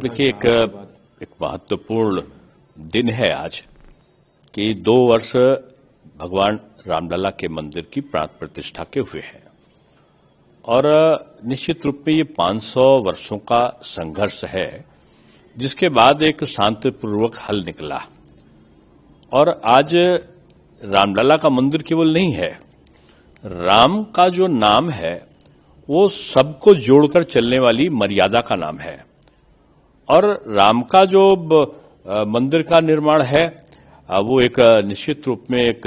देखिए, एक महत्वपूर्ण दिन है आज कि 2 वर्ष भगवान रामलला के मंदिर की प्राण प्रतिष्ठा के हुए हैं और निश्चित रूप में ये 500 वर्षों का संघर्ष है, जिसके बाद एक शांतिपूर्वक हल निकला। और आज रामलला का मंदिर केवल नहीं है, राम का जो नाम है वो सबको जोड़कर चलने वाली मर्यादा का नाम है। और राम का जो मंदिर का निर्माण है वो एक निश्चित रूप में एक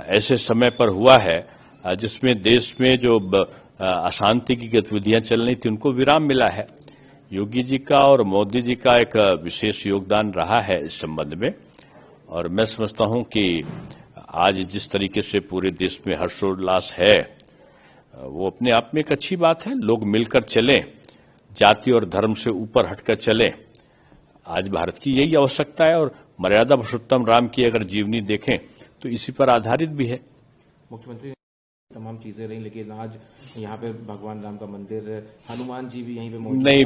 ऐसे समय पर हुआ है जिसमें देश में जो अशांति की गतिविधियां चल रही थी उनको विराम मिला है। योगी जी का और मोदी जी का एक विशेष योगदान रहा है इस संबंध में। और मैं समझता हूं कि आज जिस तरीके से पूरे देश में हर्षोल्लास है वो अपने आप में एक अच्छी बात है। लोग मिलकर चलें, जाति और धर्म से ऊपर हटकर चलें। आज भारत की यही आवश्यकता है और मर्यादा पुरुषोत्तम राम की अगर जीवनी देखें तो इसी पर आधारित भी है। मुख्यमंत्री तमाम चीजें रही, लेकिन आज यहाँ पे भगवान राम का मंदिर, हनुमान जी भी यहीं पे मौजूद नहीं,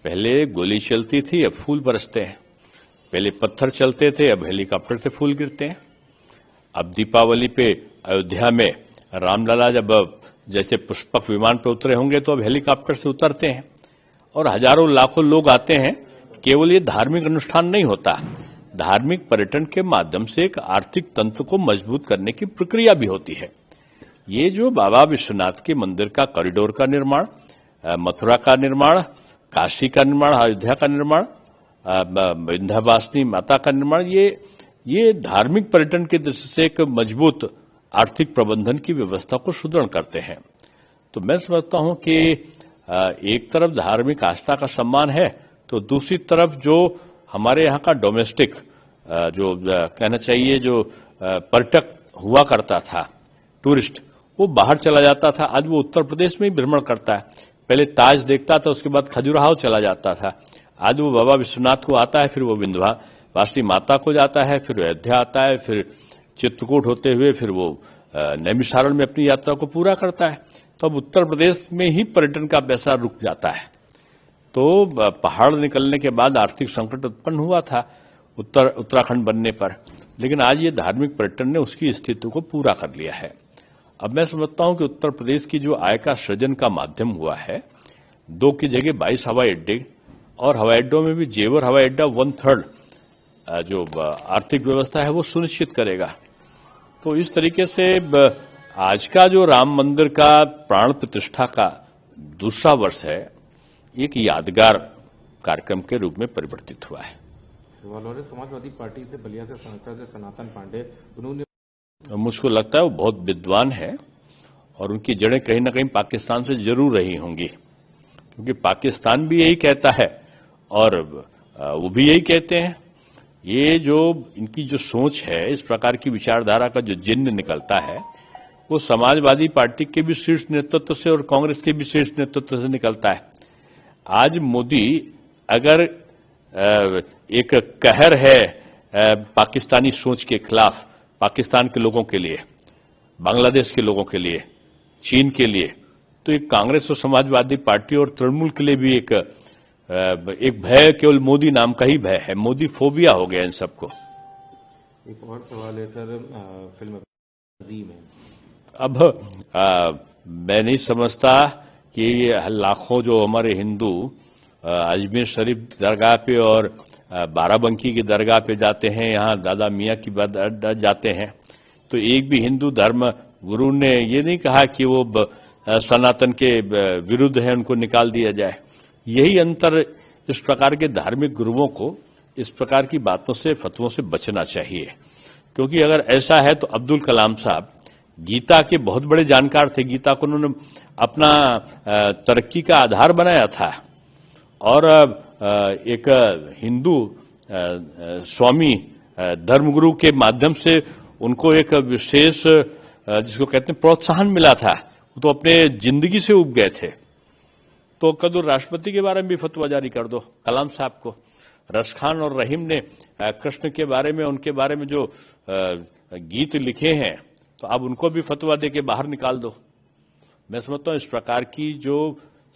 पहले गोली चलती थी, अब फूल बरसते हैं। पहले पत्थर चलते थे, अब हेलीकॉप्टर से फूल गिरते हैं। अब दीपावली पे अयोध्या में रामलला जब जैसे पुष्पक विमान पर उतरे होंगे तो अब हेलीकॉप्टर से उतरते हैं और हजारों लाखों लोग आते हैं। केवल ये धार्मिक अनुष्ठान नहीं होता, धार्मिक पर्यटन के माध्यम से एक आर्थिक तंत्र को मजबूत करने की प्रक्रिया भी होती है। ये जो बाबा विश्वनाथ के मंदिर का कॉरिडोर का निर्माण, मथुरा का निर्माण, काशी का निर्माण, अयोध्या का निर्माण, विंध्यवासिनी माता का निर्माण, ये धार्मिक पर्यटन की दृष्टि से एक मजबूत आर्थिक प्रबंधन की व्यवस्था को सुदृढ़ करते हैं। तो मैं समझता हूं कि एक तरफ धार्मिक आस्था का सम्मान है तो दूसरी तरफ जो हमारे यहाँ का डोमेस्टिक जो कहना चाहिए जो पर्यटक हुआ करता था, टूरिस्ट, वो बाहर चला जाता था। आज वो उत्तर प्रदेश में ही भ्रमण करता है। पहले ताज देखता था, उसके बाद खजुराहो चला जाता था। आज वो बाबा विश्वनाथ को आता है, फिर वो विंध्यवासिनी माता को जाता है, फिर अयोध्या आता है, फिर चित्रकूट होते हुए फिर वो नैमिषारण्य में अपनी यात्रा को पूरा करता है। तो अब उत्तर प्रदेश में ही पर्यटन का पैसा रुक जाता है। तो पहाड़ निकलने के बाद आर्थिक संकट उत्पन्न हुआ था उत्तराखंड बनने पर, लेकिन आज ये धार्मिक पर्यटन ने उसकी स्थिति को पूरा कर लिया है। अब मैं समझता हूं कि उत्तर प्रदेश की जो आय का सृजन का माध्यम हुआ है, 2 की जगह 22 हवाई अड्डे, और हवाई अड्डों में भी जेवर हवाई अड्डा 1/3 जो आर्थिक व्यवस्था है वो सुनिश्चित करेगा। तो इस तरीके से आज का जो राम मंदिर का प्राण प्रतिष्ठा का दूसरा वर्ष है, एक यादगार कार्यक्रम के रूप में परिवर्तित हुआ है। समाजवादी पार्टी से बलिया से सांसद सनातन पांडे, उन्होंने, मुझको लगता है वो बहुत विद्वान है और उनकी जड़ें कहीं ना कहीं पाकिस्तान से जरूर रही होंगी, क्योंकि पाकिस्तान भी यही कहता है और वो भी यही कहते हैं। ये जो इनकी जो सोच है, इस प्रकार की विचारधारा का जो जिन्न निकलता है वो समाजवादी पार्टी के भी शीर्ष नेतृत्व से और कांग्रेस के भी शीर्ष नेतृत्व से निकलता है। आज मोदी अगर एक कहर है पाकिस्तानी सोच के खिलाफ, पाकिस्तान के लोगों के लिए, बांग्लादेश के लोगों के लिए, चीन के लिए, तो एक कांग्रेस और समाजवादी पार्टी और तृणमूल के लिए भी एक भय केवल मोदी नाम का ही भय है। मोदी फोबिया हो गया इन सबको। एक और सवाल है सर, फिल्म अजीम है, अब मैं नहीं समझता कि लाखों जो हमारे हिंदू अजमेर शरीफ दरगाह पे और बाराबंकी की दरगाह पे जाते हैं, यहाँ दादा मियाँ की जाते हैं, तो एक भी हिंदू धर्म गुरु ने ये नहीं कहा कि वो सनातन के विरुद्ध है, उनको निकाल दिया जाए। यही अंतर, इस प्रकार के धार्मिक गुरुओं को इस प्रकार की बातों से, फतवों से बचना चाहिए। क्योंकि अगर ऐसा है तो अब्दुल कलाम साहब गीता के बहुत बड़े जानकार थे। गीता को उन्होंने अपना तरक्की का आधार बनाया था और एक हिंदू स्वामी धर्मगुरु के माध्यम से उनको एक विशेष जिसको कहते हैं प्रोत्साहन मिला था। वो तो अपने जिंदगी से उब गए थे। तो कदू राष्ट्रपति के बारे में भी फतवा जारी कर दो कलाम साहब को। रसखान और रहीम ने कृष्ण के बारे में, उनके बारे में जो गीत लिखे हैं, तो अब उनको भी फतवा दे के बाहर निकाल दो। मैं समझता हूं इस प्रकार की जो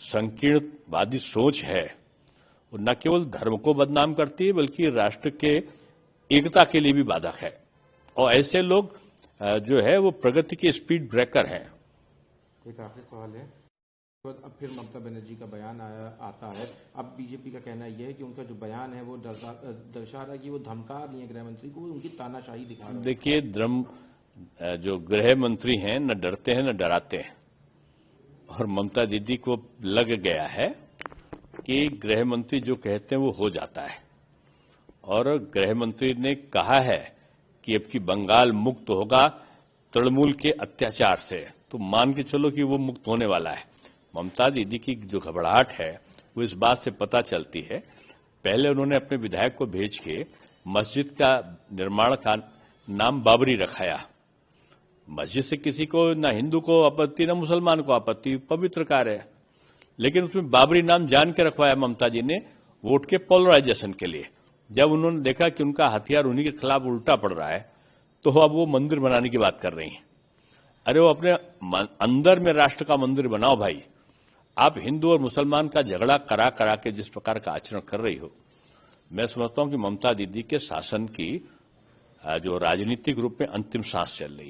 संकीर्णवादी सोच है वो न केवल धर्म को बदनाम करती है बल्कि राष्ट्र के एकता के लिए भी बाधक है। और ऐसे लोग जो है वो प्रगति के स्पीड ब्रेकर हैं। एक आखिरी सवाल है, तो अब फिर ममता बनर्जी का बयान आता है। अब बीजेपी का कहना यह है कि उनका जो बयान है वो दर्शा रहा है कि वो धमका रही है गृह मंत्री को, उनकी तानाशाही दिखा रहा है। देखिए, जो गृह मंत्री हैं न डरते हैं न डराते हैं, और ममता दीदी को लग गया है कि गृह मंत्री जो कहते हैं वो हो जाता है। और गृह मंत्री ने कहा है कि अब की बंगाल मुक्त होगा तृणमूल के अत्याचार से, तो मान के चलो कि वो मुक्त होने वाला है। ममता दीदी की जो घबराहट है वो इस बात से पता चलती है, पहले उन्होंने अपने विधायक को भेज के मस्जिद का निर्माण का नाम बाबरी रखाया। मस्जिद से किसी को ना हिंदू को आपत्ति ना मुसलमान को आपत्ति, पवित्र कार्य है, लेकिन उसमें बाबरी नाम जान के रखवाया ममता जी ने वोट के पोलराइजेशन के लिए। जब उन्होंने देखा कि उनका हथियार उन्हीं के खिलाफ उल्टा पड़ रहा है तो अब वो मंदिर बनाने की बात कर रही हैं। अरे वो अपने अंदर में राष्ट्र का मंदिर बनाओ भाई। आप हिंदू और मुसलमान का झगड़ा करा करा के जिस प्रकार का आचरण कर रही हो, मैं समझता हूं कि ममता दीदी के शासन की जो राजनीतिक रूप में अंतिम सांस चल रही है।